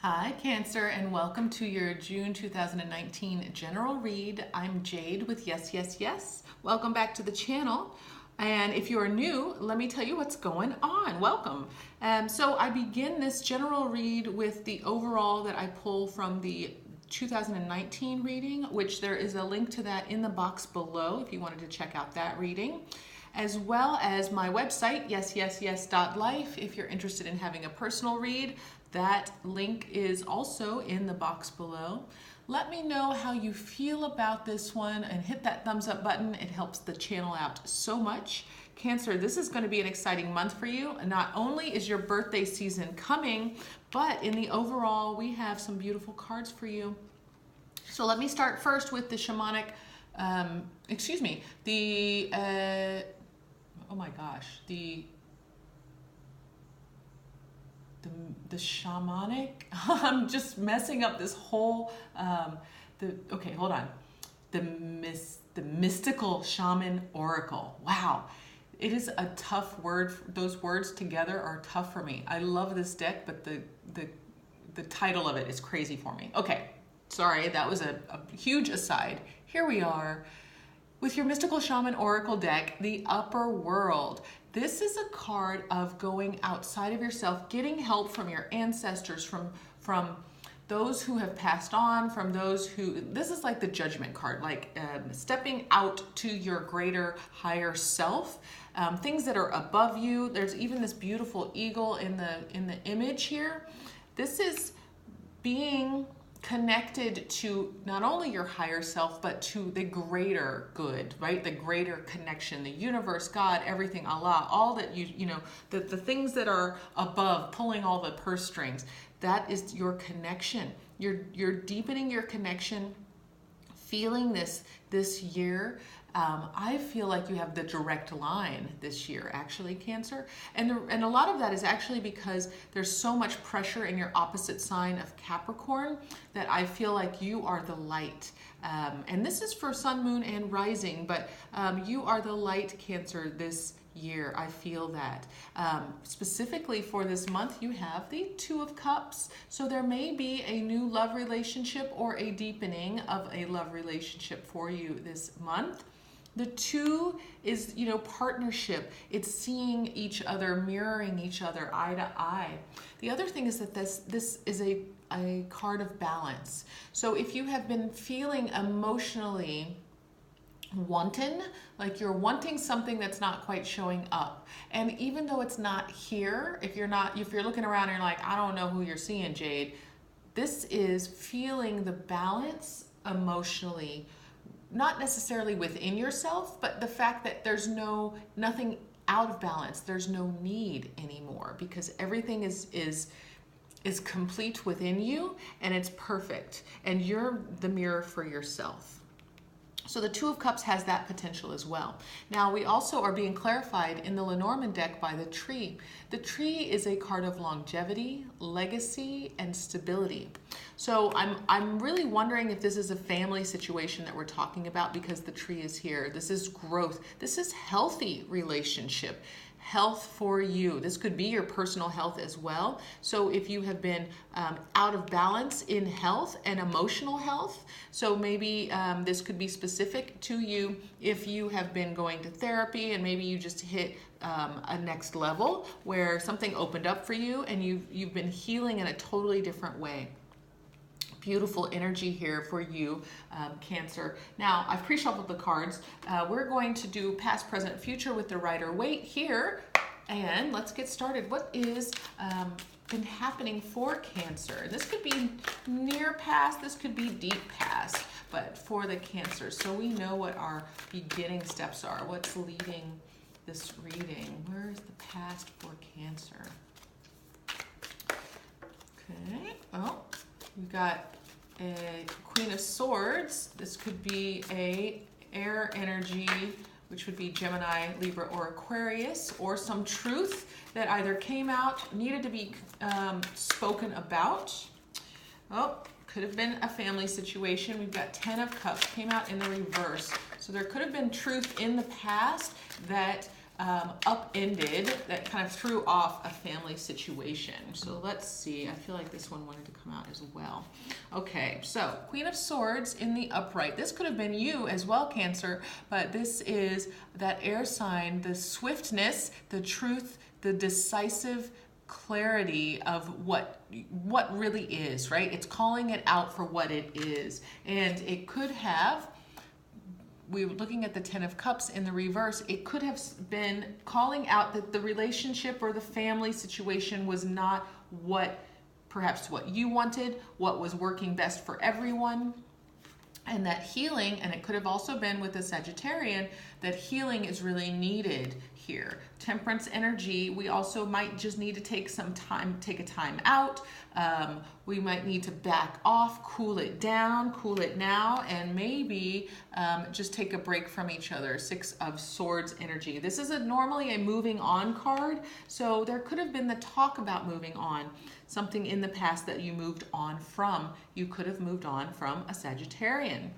Hi, Cancer, and welcome to your June 2019 general read. I'm Jade with yesYesYes. Welcome back to the channel. And if you are new, let me tell you what's going on. Welcome. So I begin this general read with the overall that I pull from the 2019 reading, which there is a link to that in the box below if you wanted to check out that reading, as well as my website, yesYesYes.life, if you're interested in having a personal read. That link is also in the box below. Let me know how you feel about this one and hit that thumbs up button. It helps the channel out so much. Cancer, this is going to be an exciting month for you. Not only is your birthday season coming, but in the overall, we have some beautiful cards for you. So let me start first with the shamanic, the shamanic, I'm just messing up this whole, hold on. The mystical shaman oracle. Wow. It is a tough word. Those words together are tough for me. I love this deck, but the title of it is crazy for me. Okay. Sorry, that was a huge aside. Here we are with your mystical shaman oracle deck, the upper world. This is a card of going outside of yourself, getting help from your ancestors, from those who have passed on, from those who, this is like the judgment card, like stepping out to your greater, higher self, things that are above you. There's even this beautiful eagle in the image here. This is being connected to not only your higher self, but to the greater good, right? The greater connection, the universe, God, everything, Allah, all that the things that are above, pulling all the purse strings. That is your connection. You're deepening your connection, feeling this year. I feel like you have the direct line this year, actually, Cancer. And a lot of that is actually because there's so much pressure in your opposite sign of Capricorn that I feel like you are the light. And this is for Sun, Moon, and Rising, but you are the light, Cancer, this year. I feel that. Specifically for this month, you have the Two of Cups. So there may be a new love relationship or a deepening of a love relationship for you this month. The two is, partnership. It's seeing each other, mirroring each other eye to eye. The other thing is that this is a card of balance. So if you have been feeling emotionally wanton, like you're wanting something that's not quite showing up, and even though it's not here, if you're looking around and you're like, I don't know who you're seeing, Jade, this is feeling the balance emotionally, not necessarily within yourself, but the fact that there's nothing out of balance. There's no need anymore because everything is complete within you and it's perfect. And you're the mirror for yourself. So the Two of Cups has that potential as well. Now we also are being clarified in the Lenormand deck by the tree. The tree is a card of longevity, legacy, and stability. So I'm really wondering if this is a family situation that we're talking about because the tree is here. This is growth. This is healthy relationship. Health for you. This could be your personal health as well. So if you have been out of balance in health and emotional health, so maybe this could be specific to you if you have been going to therapy and maybe you just hit a next level where something opened up for you and you've been healing in a totally different way. Beautiful energy here for you, Cancer. Now, I've pre-shuffled the cards. We're going to do past, present, future with the Rider-Waite here. And let's get started. What is been happening for Cancer? This could be near past, this could be deep past, but for the Cancer. So we know what our beginning steps are. What's leading this reading? Where is the past for Cancer? Okay, well, we've got a Queen of Swords. This could be a air energy, which would be Gemini, Libra, or Aquarius, or some truth that either came out, needed to be spoken about. Oh, could have been a family situation. We've got 10 of Cups, came out in the reverse. So there could have been truth in the past that upended, that kind of threw off a family situation. So let's see, I feel like this one wanted to come out as well. Okay, so Queen of Swords in the upright. This could have been you as well, Cancer, but this is that air sign, the swiftness, the truth, the decisive clarity of what really is, right? It's calling it out for what it is. And it could have, we were looking at the Ten of Cups in the reverse, it could have been calling out that the relationship or the family situation was not perhaps what you wanted, what was working best for everyone. And that healing, and it could have also been with the Sagittarian, that healing is really needed here. Temperance energy, we also might just need to take a time out. We might need to back off, cool it down, cool it now, and maybe just take a break from each other. Six of Swords energy. This is normally a moving on card, so there could have been the talk about moving on. Something in the past that you moved on from. You could have moved on from a Sagittarian.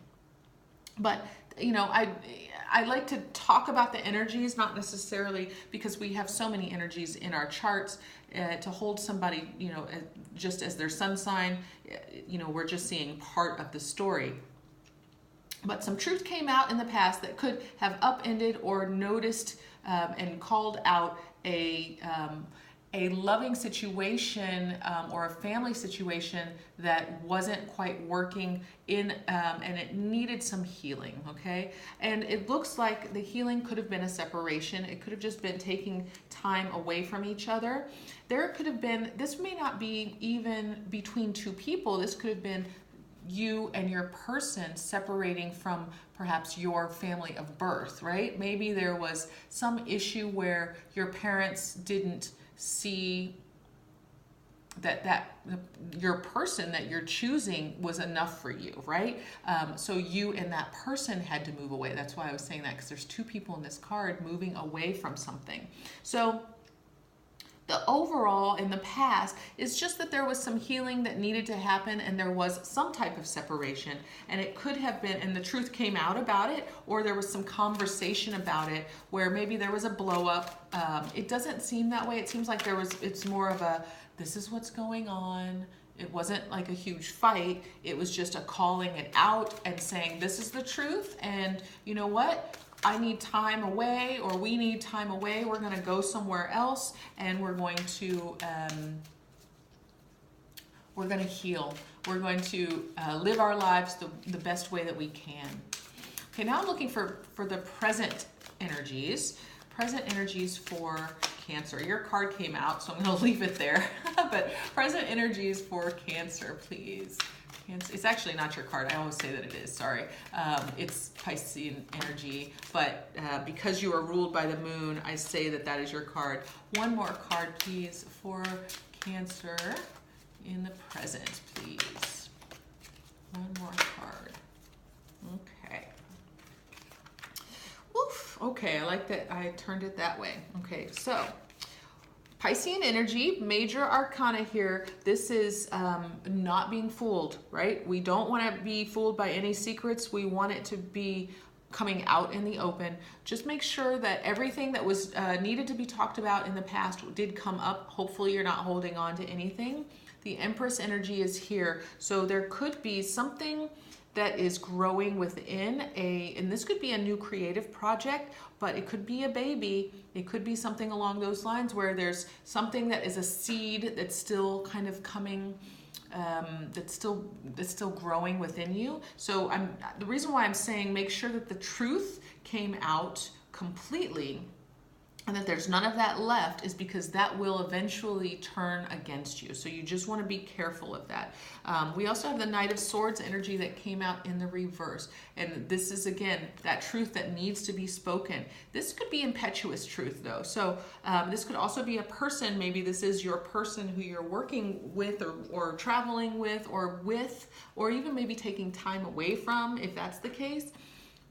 But, you know, I like to talk about the energies, not necessarily because we have so many energies in our charts to hold somebody, you know, just as their sun sign. You know, we're just seeing part of the story. But some truth came out in the past that could have upended or noticed and called out a loving situation or a family situation that wasn't quite working and it needed some healing, okay? And it looks like the healing could have been a separation. It could have just been taking time away from each other. There could have been, this may not be even between two people. This could have been you and your person separating from perhaps your family of birth, right? Maybe there was some issue where your parents didn't see that your person that you're choosing was enough for you, right? So you and that person had to move away. That's why I was saying that, because there's two people in this card moving away from something. So the overall in the past is just that there was some healing that needed to happen and there was some type of separation, and it could have been, and the truth came out about it, or there was some conversation about it where maybe there was a blow up. It doesn't seem that way. It seems like it's more of a, this is what's going on. It wasn't like a huge fight. It was just a calling it out and saying, this is the truth. And you know what? I need time away, or we need time away. We're going to go somewhere else, and we're going to heal. We're going to live our lives the best way that we can. Okay, now I'm looking for the present energies. Present energies for Cancer. Your card came out, so I'm going to leave it there. But present energies for Cancer, please. It's actually not your card. I always say that it is, sorry. It's Piscean energy, but because you are ruled by the moon, I say that is your card. One more card, please, for Cancer in the present, please. One more card. Okay. Woof. Okay, I like that I turned it that way. Okay, so Piscean energy, major arcana here. This is not being fooled, right? We don't want to be fooled by any secrets. We want it to be coming out in the open. Just make sure that everything that was needed to be talked about in the past did come up. Hopefully you're not holding on to anything. The Empress energy is here. So there could be something that is growing within and this could be a new creative project, but it could be a baby. It could be something along those lines where there's something that is a seed that's still kind of coming, that's still growing within you. So the reason why I'm saying make sure that the truth came out completely and that there's none of that left is because that will eventually turn against you. So you just want to be careful of that. We also have the Knight of Swords energy that came out in the reverse. And this is, again, that truth that needs to be spoken. This could be impetuous truth, though. So this could also be a person. Maybe this is your person who you're working with or traveling with, or even maybe taking time away from, if that's the case.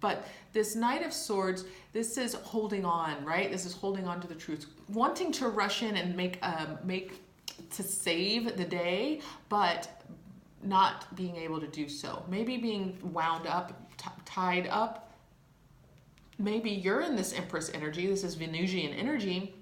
But this Knight of Swords, this is holding on, right? This is holding on to the truth, wanting to rush in and make to save the day, but not being able to do so. Maybe being wound up, tied up, maybe you're in this Empress energy, this is Venusian energy,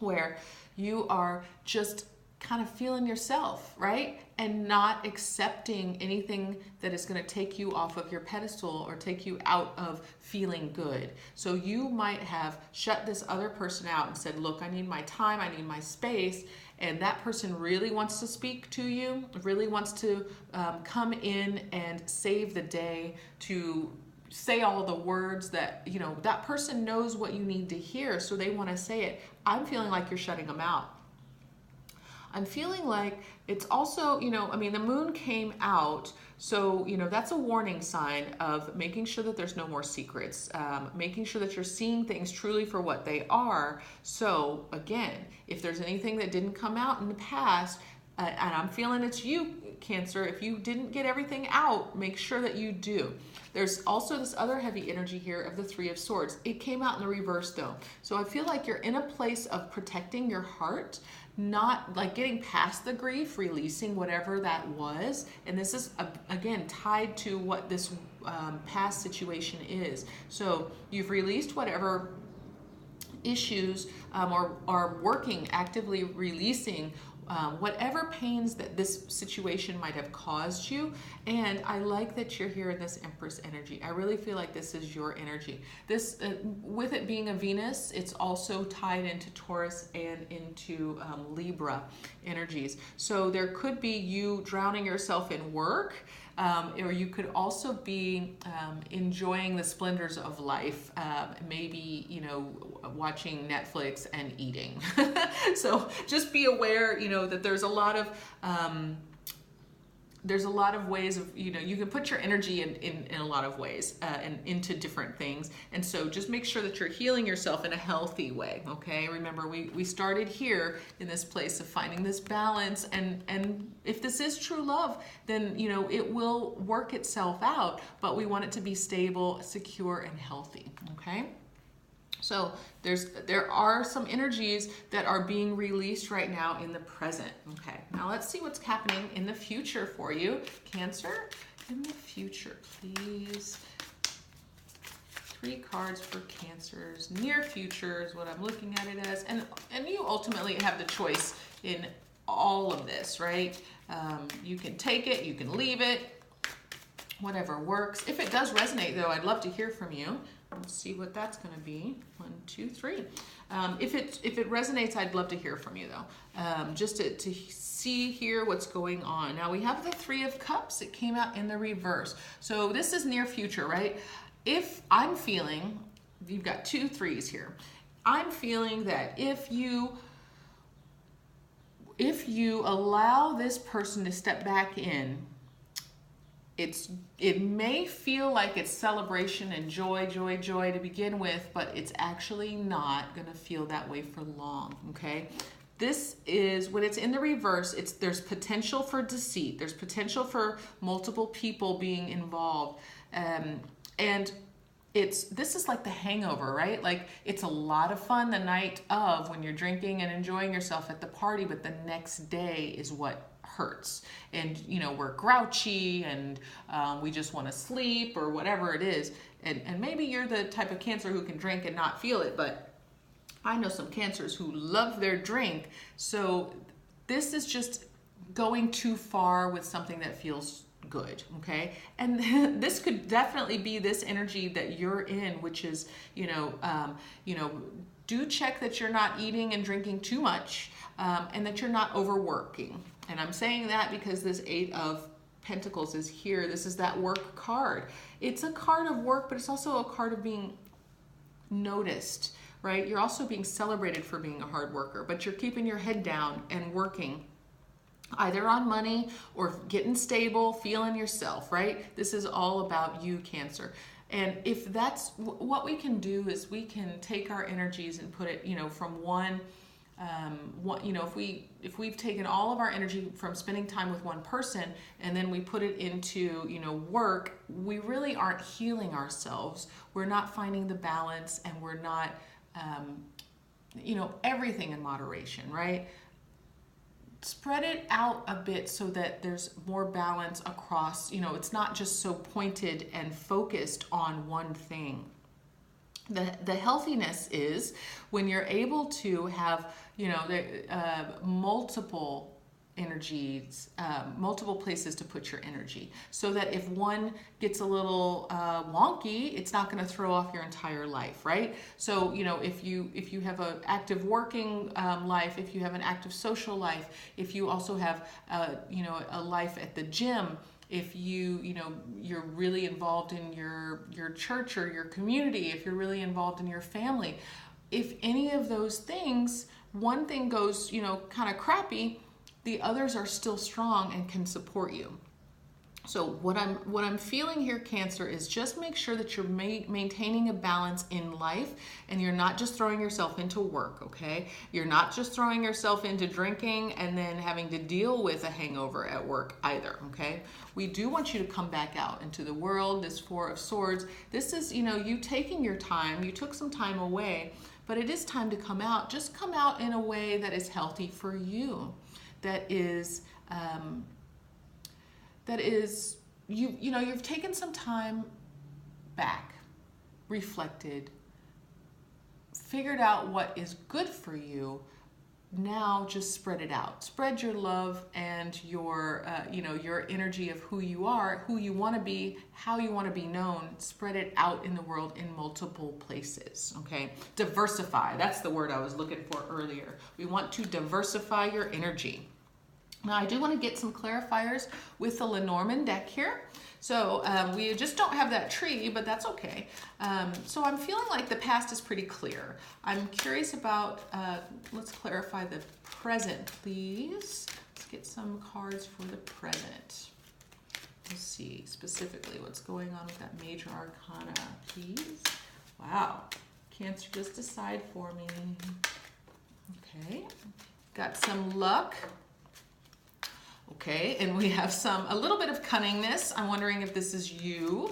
where you are just kind of feeling yourself, right? And not accepting anything that is going to take you off of your pedestal or take you out of feeling good. So you might have shut this other person out and said, look, I need my time, I need my space. And that person really wants to speak to you, really wants to come in and save the day, to say all the words that, you know, that person knows what you need to hear, so they want to say it. I'm feeling like you're shutting them out. I'm feeling like it's also, you know, I mean, the moon came out, so, you know, that's a warning sign of making sure that there's no more secrets, making sure that you're seeing things truly for what they are. So again, if there's anything that didn't come out in the past, and I'm feeling it's you, Cancer, if you didn't get everything out, make sure that you do. There's also this other heavy energy here of the Three of Swords. It came out in the reverse though. So I feel like you're in a place of protecting your heart, not like getting past the grief, releasing whatever that was. And this is, again, tied to what this past situation is. So you've released whatever issues or are working, actively releasing whatever pains that this situation might have caused you. And I like that you're here in this Empress energy. I really feel like this is your energy. This, with it being a Venus, it's also tied into Taurus and into Libra energies. So there could be you drowning yourself in work, or you could also be enjoying the splendors of life, maybe, you know, watching Netflix and eating. So just be aware, you know, that there's a lot of ways of, you know, you can put your energy in a lot of ways and into different things. And so just make sure that you're healing yourself in a healthy way, okay? Remember, we started here in this place of finding this balance, and if this is true love, then, you know, it will work itself out, but we want it to be stable, secure, and healthy, okay? So there are some energies that are being released right now in the present. Okay, now let's see what's happening in the future for you, Cancer. In the future, please. 3 cards for Cancers. Near future is what I'm looking at it as. And you ultimately have the choice in all of this, right? You can take it, you can leave it, whatever works. If it does resonate, though, I'd love to hear from you. Let's see what that's going to be. 1, 2, 3. If it resonates, I'd love to hear from you, though. Just to see here what's going on. Now we have the 3 of Cups. It came out in the reverse. So this is near future, right? If I'm feeling, you've got 2 3s here. I'm feeling that if you allow this person to step back in, it may feel like it's celebration and joy to begin with, but it's actually not going to feel that way for long, okay? This is, when it's in the reverse, there's potential for deceit. There's potential for multiple people being involved. And this is like the hangover, right? Like, it's a lot of fun the night of when you're drinking and enjoying yourself at the party, but the next day is what hurts. And, you know, we're grouchy and we just want to sleep or whatever it is. And maybe you're the type of Cancer who can drink and not feel it, but I know some Cancers who love their drink. So this is just going too far with something that feels good, okay? And this could definitely be this energy that you're in, which is, do check that you're not eating and drinking too much, and that you're not overworking. And I'm saying that because this 8 of Pentacles is here. This is that work card. It's a card of work, but it's also a card of being noticed, right? You're also being celebrated for being a hard worker, but you're keeping your head down and working either on money or getting stable, feeling yourself, right? This is all about you, Cancer. And if that's what we can do, is we can take our energies and put it, from one, if we've taken all of our energy from spending time with one person and then we put it into, work, we really aren't healing ourselves. We're not finding the balance, and we're not, everything in moderation, right? Spread it out a bit so that there's more balance across, it's not just so pointed and focused on one thing. The healthiness is when you're able to have, multiple energies, multiple places to put your energy, so that if one gets a little wonky, it's not going to throw off your entire life, right? So if you have an active working life, if you have an active social life, if you also have a life at the gym, if you're really involved in your church or your community, if you're really involved in your family, if any of those things, one thing goes kind of crappy, the others are still strong and can support you. So what I'm feeling here, Cancer, is just make sure that you're maintaining a balance in life, and you're not just throwing yourself into work, okay? You're not just throwing yourself into drinking and then having to deal with a hangover at work either, okay? We do want you to come back out into the world, this Four of Swords. This is, you taking your time. You took some time away, but it is time to come out. Just come out in a way that is healthy for you. That is you've taken some time back, reflected, figured out what is good for you. Now just spread it out. Spread your love and your your energy of who you are, who you want to be, how you want to be known. Spread it out in the world in multiple places, okay? Diversify. That's the word I was looking for earlier. We want to diversify your energy. Now, I do want to get some clarifiers with the Lenormand deck here. So we just don't have that tree, but that's okay. So I'm feeling like the past is pretty clear. I'm curious about, let's clarify the present, please. Let's get some cards for the present. Let's see specifically what's going on with that major arcana, please. Wow, Cancer, just decide for me. Okay, got some luck. Okay, and we have a little bit of cunningness. I'm wondering if this is you.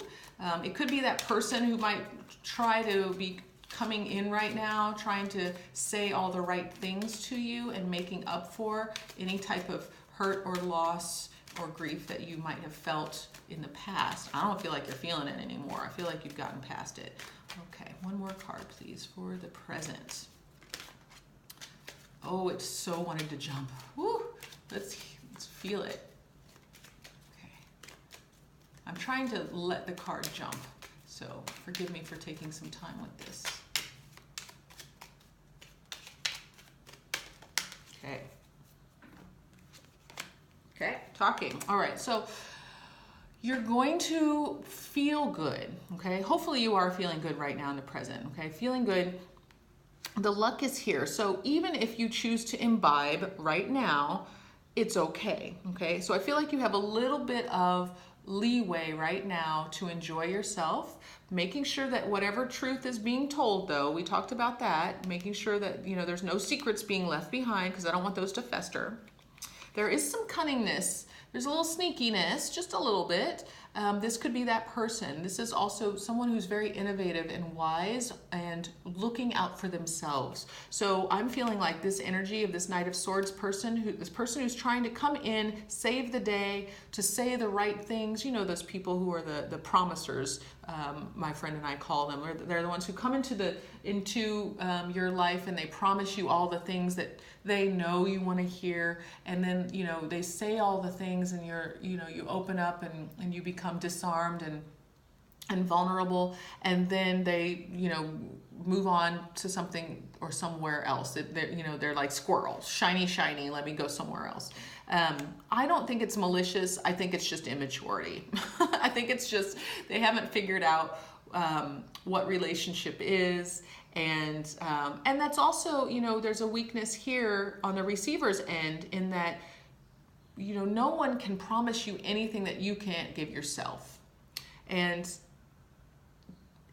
It could be that person who might try to be coming in right now, trying to say all the right things to you and making up for any type of hurt or loss or grief that you might have felt in the past. I don't feel like you're feeling it anymore. I feel like you've gotten past it. Okay, one more card, please, for the present. Oh, it so wanted to jump. Woo! Let's feel it. Okay. I'm trying to let the card jump, so forgive me for taking some time with this. Okay. Okay, talking. All right, so you're going to feel good, okay? Hopefully you are feeling good right now in the present, okay? Feeling good. The luck is here. So even if you choose to imbibe right now, it's okay, okay? So I feel like you have a little bit of leeway right now to enjoy yourself, making sure that whatever truth is being told, though, we talked about that, making sure that, there's no secrets being left behind, because I don't want those to fester. There is some cunningness. There's a little sneakiness, just a little bit. This could be that person. This is also someone who's very innovative and wise and looking out for themselves. So I'm feeling like this energy of this Knight of Swords person, this person who's trying to come in, save the day, to say the right things. Those people who are the promisers, my friend and I call them. They're the ones who come into your life and they promise you all the things that they know you want to hear, and then they say all the things, and you open up and you become disarmed and vulnerable, and then they move on to something or somewhere else. They're like squirrels, shiny, let me go somewhere else. I don't think it's malicious. I think it's just immaturity. I think it's just they haven't figured out what relationship is. And that's also, there's a weakness here on the receiver's end in that, no one can promise you anything that you can't give yourself. And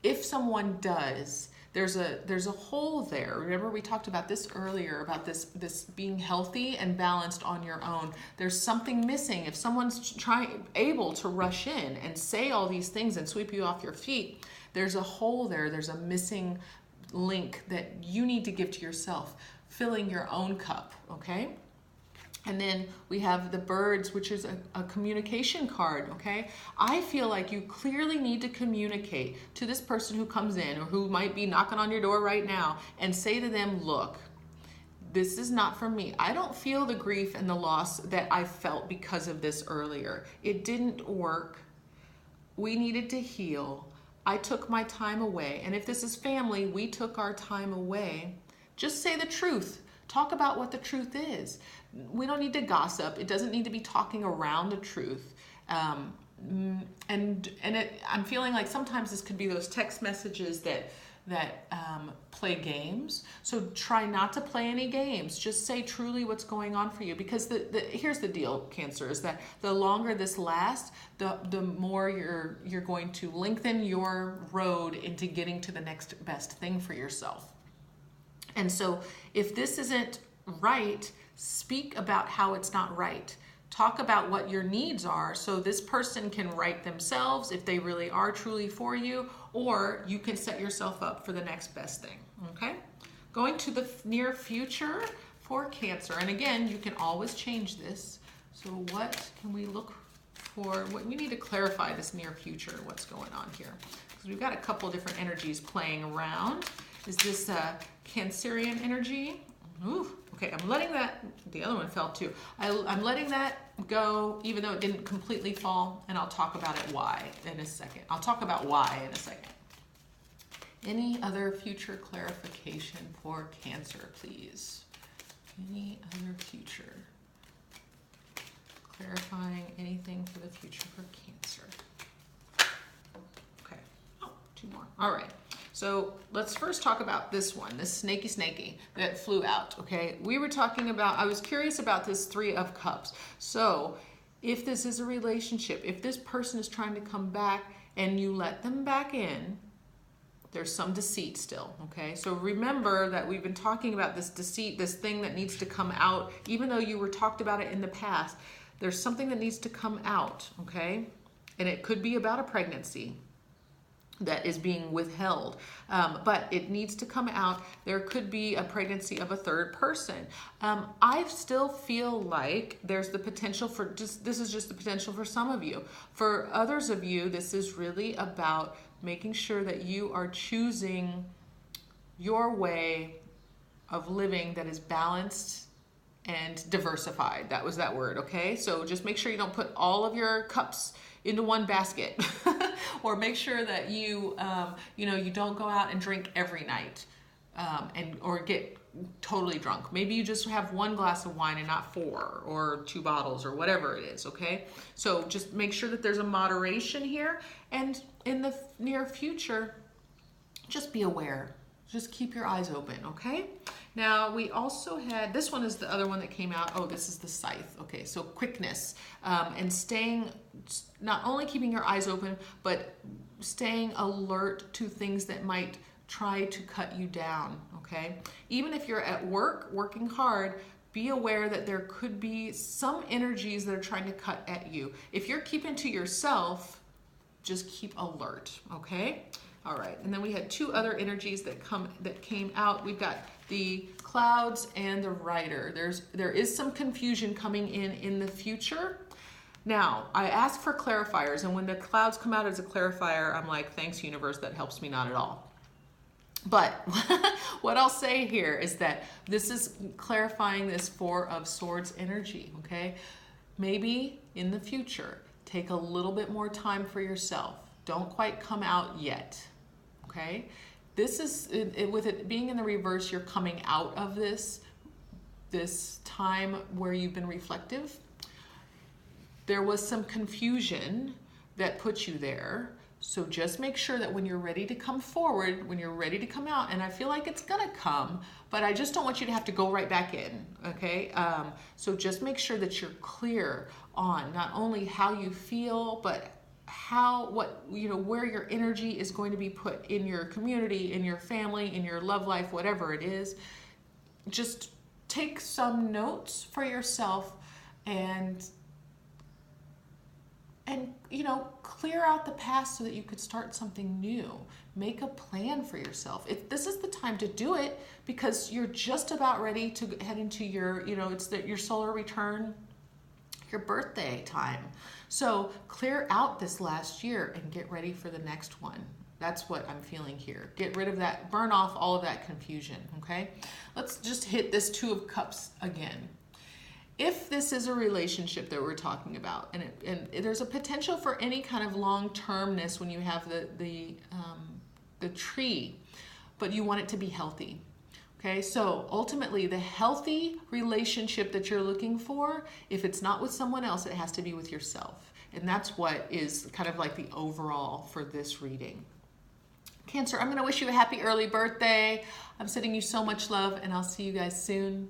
if someone does, there's a hole there. Remember we talked about this earlier, about this being healthy and balanced on your own. There's something missing. If someone's able to rush in and say all these things and sweep you off your feet, there's a hole there. There's a missing link that you need to give to yourself, filling your own cup, okay? And then we have the birds, which is a communication card, okay? I feel like you clearly need to communicate to this person who comes in or who might be knocking on your door right now and say to them, look, this is not for me. I don't feel the grief and the loss that I felt because of this earlier. It didn't work. We needed to heal. I took my time away. And if this is family, we took our time away. Just say the truth. Talk about what the truth is. We don't need to gossip. It doesn't need to be talking around the truth. I'm feeling like sometimes this could be those text messages that play games. So try not to play any games. Just say truly what's going on for you. Because here's the deal, Cancer, is that the longer this lasts, the more you're going to lengthen your road into getting to the next best thing for yourself. And so if this isn't right, speak about how it's not right. Talk about what your needs are so this person can right themselves if they really are truly for you, or you can set yourself up for the next best thing, okay? Going to the near future for Cancer. And again, you can always change this. So what can we look for? We need to clarify this near future, what's going on here. Because we've got a couple different energies playing around. Is this Cancerian energy? Ooh, okay, I'm letting that, the other one fell too. I'm letting that go, even though it didn't completely fall, and I'll talk about it why in a second. I'll talk about why in a second. Any other future clarification for Cancer, please? Any other future? Clarifying anything for the future for Cancer. Okay, oh, two more. All right. So let's first talk about this one, this snaky that flew out, okay? We were talking about, I was curious about this Three of Cups. So if this is a relationship, if this person is trying to come back and you let them back in, there's some deceit still, okay? So remember that we've been talking about this deceit, this thing that needs to come out, even though you were talked about it in the past, there's something that needs to come out, okay? And it could be about a pregnancy that is being withheld, but it needs to come out. There could be a pregnancy of a third person. I still feel like there's the potential for this is just the potential for some of you. For others of you, this is really about making sure that you are choosing your way of living that is balanced and diversified. That was that word, okay? So just make sure you don't put all of your cups into one basket, or make sure that you don't go out and drink every night, or get totally drunk. Maybe you just have one glass of wine and not 4 or 2 bottles or whatever it is, okay? So just make sure that there's a moderation here, and in the near future, just be aware. Just keep your eyes open, okay? Now, we also had, this one is the other one that came out. Oh, this is the Scythe. Okay, so quickness, and staying, not only keeping your eyes open, but staying alert to things that might try to cut you down, okay? Even if you're at work, working hard, be aware that there could be some energies that are trying to cut at you. If you're keeping to yourself, just keep alert, okay? All right, and then we had 2 other energies that came out. We've got the Clouds and the Rider. There is some confusion coming in the future. Now, I asked for clarifiers, and when the Clouds come out as a clarifier, I'm like, thanks, universe, that helps me not at all. But what I'll say here is that this is clarifying this 4 of Swords energy, okay? Maybe in the future, take a little bit more time for yourself. Don't quite come out yet, okay? This is, with it being in the reverse, you're coming out of this time where you've been reflective. There was some confusion that put you there. So just make sure that when you're ready to come forward, when you're ready to come out, and I feel like it's gonna come, but I just don't want you to have to go right back in, okay? So just make sure that you're clear on not only how you feel, but where your energy is going to be put in your community, in your family, in your love life, whatever it is. Just take some notes for yourself and clear out the past so that you could start something new. Make a plan for yourself. This is the time to do it because you're just about ready to head into your, your solar return, your birthday time. So clear out this last year and get ready for the next one. That's what I'm feeling here. Get rid of that, burn off all of that confusion, okay? Let's just hit this Two of Cups again. If this is a relationship that we're talking about, and there's a potential for any kind of long-termness when you have the tree, but you want it to be healthy. Okay, so ultimately the healthy relationship that you're looking for, if it's not with someone else, it has to be with yourself. And that's what is kind of like the overall for this reading. Cancer, I'm going to wish you a happy early birthday. I'm sending you so much love, and I'll see you guys soon.